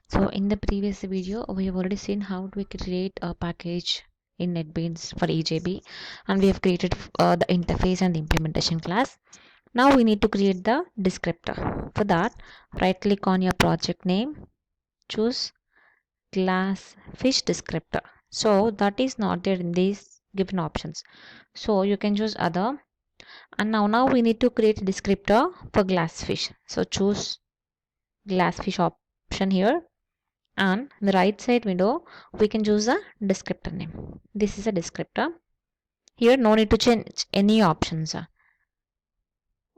So in the previous video, we have already seen how to create a package in NetBeans for EJB, and we have created the interface and the implementation class. Now we need to create the descriptor. For that, right click on your project name, choose class fish descriptor. So that is not there in these given options. So you can choose other. And now we need to create a descriptor for glassfish. So choose glassfish option here, and in the right side window we can choose a descriptor name. This is a descriptor. Here no need to change any options,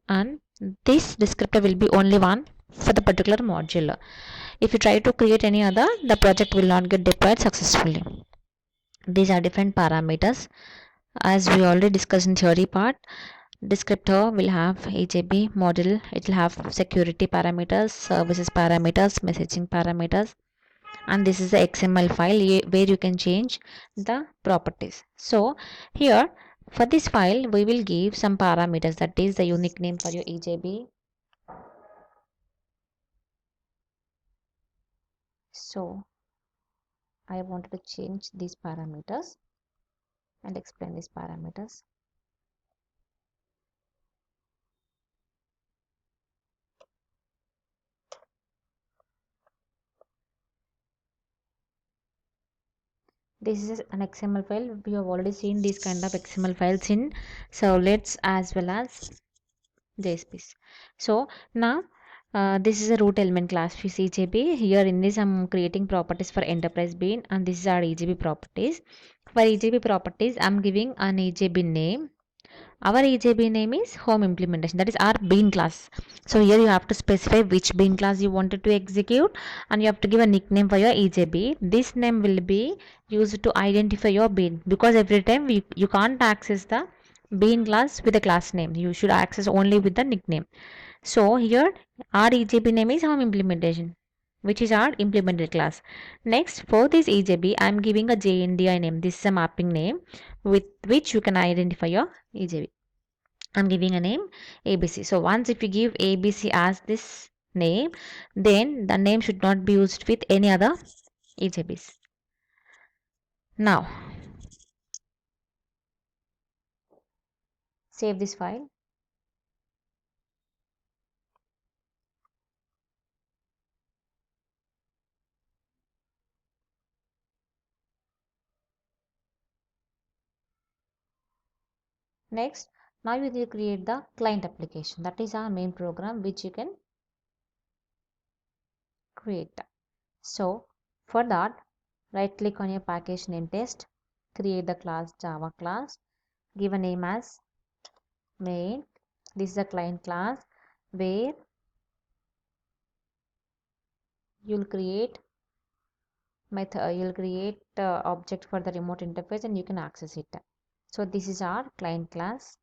and this descriptor will be only one for the particular module. If you try to create any other, the project will not get deployed successfully. These are different parameters. As we already discussed in theory part, descriptor will have EJB module, it will have security parameters, services parameters, messaging parameters, and this is the XML file where you can change the properties. So here for this file we will give some parameters, that is the unique name for your EJB. So I wanted to change these parameters and explain these parameters. This is an XML file. We have already seen these kind of XML files in servlets as well as JSPs. So now this is a root element class for EJB. Here in this I'm creating properties for enterprise bean, and this is our EJB properties. For EJB properties I'm giving an EJB name. Our EJB name is home implementation, that is our bean class. So here you have to specify which bean class you wanted to execute, and you have to give a nickname for your EJB. This name will be used to identify your bean, because every time you can't access the bean class with the class name. You should access only with the nickname. So here our EJB name is home implementation, which is our implemented class. Next, for this EJB I am giving a JNDI name. This is a mapping name with which you can identify your EJB. I'm giving a name ABC. So once if you give ABC as this name, then the name should not be used with any other EJBs. Now save this file. Next, now you will create the client application. That is our main program which you can create. So for that, right click on your package name test, create the class Java class, give a name as main. This is a client class where you'll create method, you'll create object for the remote interface and you can access it. So this is our client class.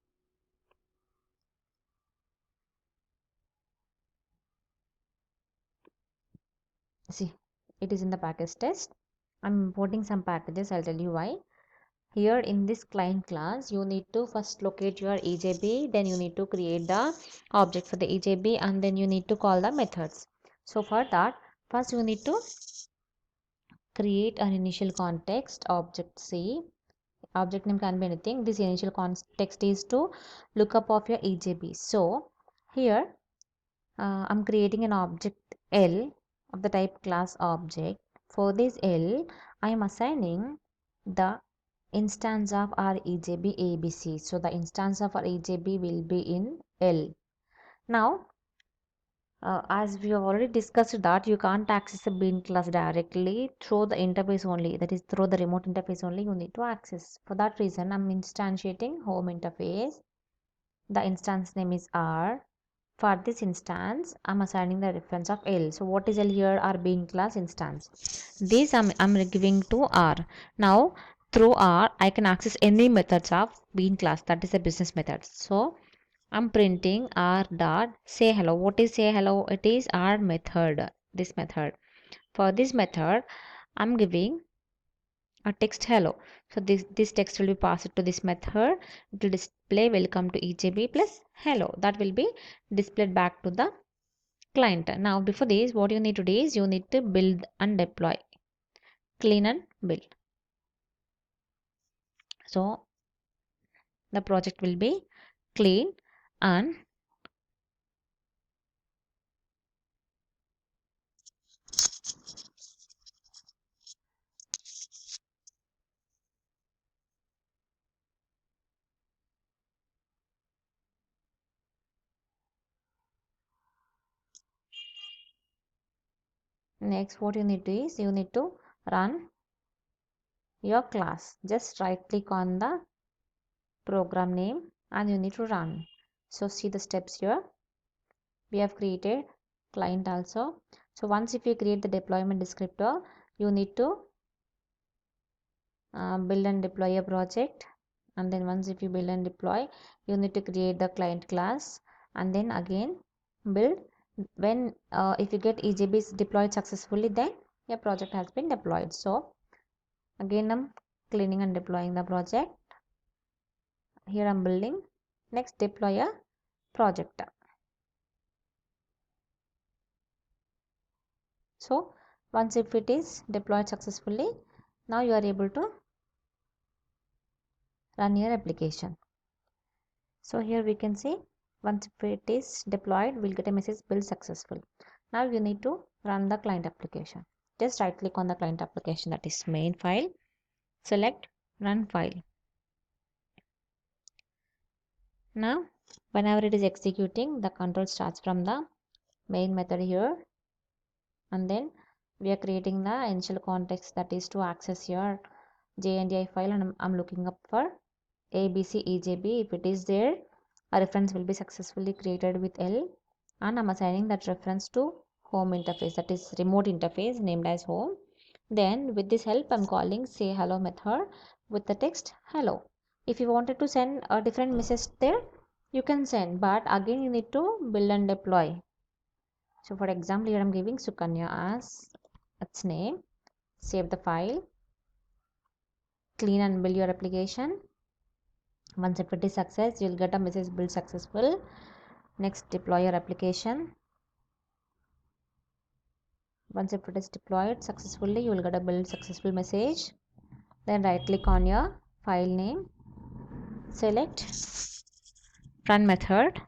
See, it is in the package test. I'm importing some packages, I'll tell you why. Here in this client class you need to first locate your EJB, then you need to create the object for the EJB, and then you need to call the methods. So for that, first you need to create an initial context object. C object name can be anything. This initial context is to look up of your EJB. So here I'm creating an object L of the type class object. For this L, I am assigning the instance of our EJB ABC. So the instance of our EJB will be in L. Now as we have already discussed that you can't access the bean class directly through the interface only, that is through the remote interface only you need to access. For that reason I'm instantiating home interface. The instance name is R. For this instance I'm assigning the reference of L. So what is L here? Our bean class instance. This I'm giving to R. Now through R I can access any methods of bean class, that is a business method. So I'm printing R dot say hello. What is say hello? It is our method, this method. For this method I'm giving a text hello. So this text will be passed to this method. It will display welcome to EJB plus hello. That will be displayed back to the client. Now before this, what you need to do is you need to build and deploy, clean and build. So the project will be clean and next what you need to do is you need to run your class. Just right click on the program name and you need to run. So see the steps here. We have created client also. So once if you create the deployment descriptor, you need to build and deploy a project, and then once if you build and deploy, you need to create the client class and then again build. When if you get EJBs deployed successfully, then your project has been deployed. So again I'm cleaning and deploying the project. Here I'm building. Next deploy a project. So once if it is deployed successfully, now you are able to run your application. So here we can see once it is deployed, we'll get a message build successful. Now you need to run the client application. Just right click on the client application, that is main file, select run file. Now whenever it is executing, the control starts from the main method here, and then we are creating the initial context, that is to access your JNDI file, and I'm looking up for ABC EJB. If it is there, a reference will be successfully created with L, and I'm assigning that reference to home interface, that is remote interface named as home. Then with this help, I'm calling say hello method with the text hello. If you wanted to send a different message there, you can send, but again you need to build and deploy. So for example, here I'm giving Sukanya as its name. Save the file, clean and build your application. Once if it is success, you'll get a message build successful. Next deploy your application. Once if it is deployed successfully, you will get a build successful message. Then right click on your file name, select run method.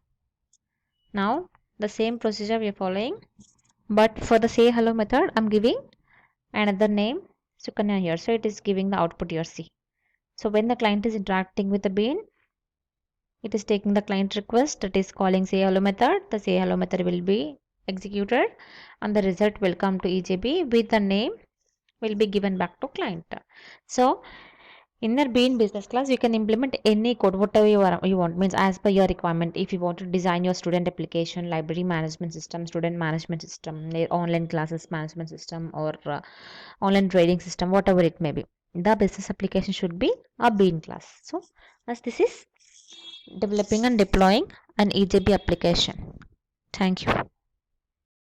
Now the same procedure we are following, but for the say hello method, I'm giving another name Sukanya here, so it is giving the output here. See, so when the client is interacting with the bean, it is taking the client request, that is calling say hello method. The say hello method will be executed and the result will come to EJB with the name will be given back to client. So in the bean business class, you can implement any code whatever you want, means as per your requirement. If you want to design your student application, library management system, student management system, online classes management system, or online trading system, whatever it may be, the business application should be a bean class. So as this is developing and deploying an EJB application. Thank you.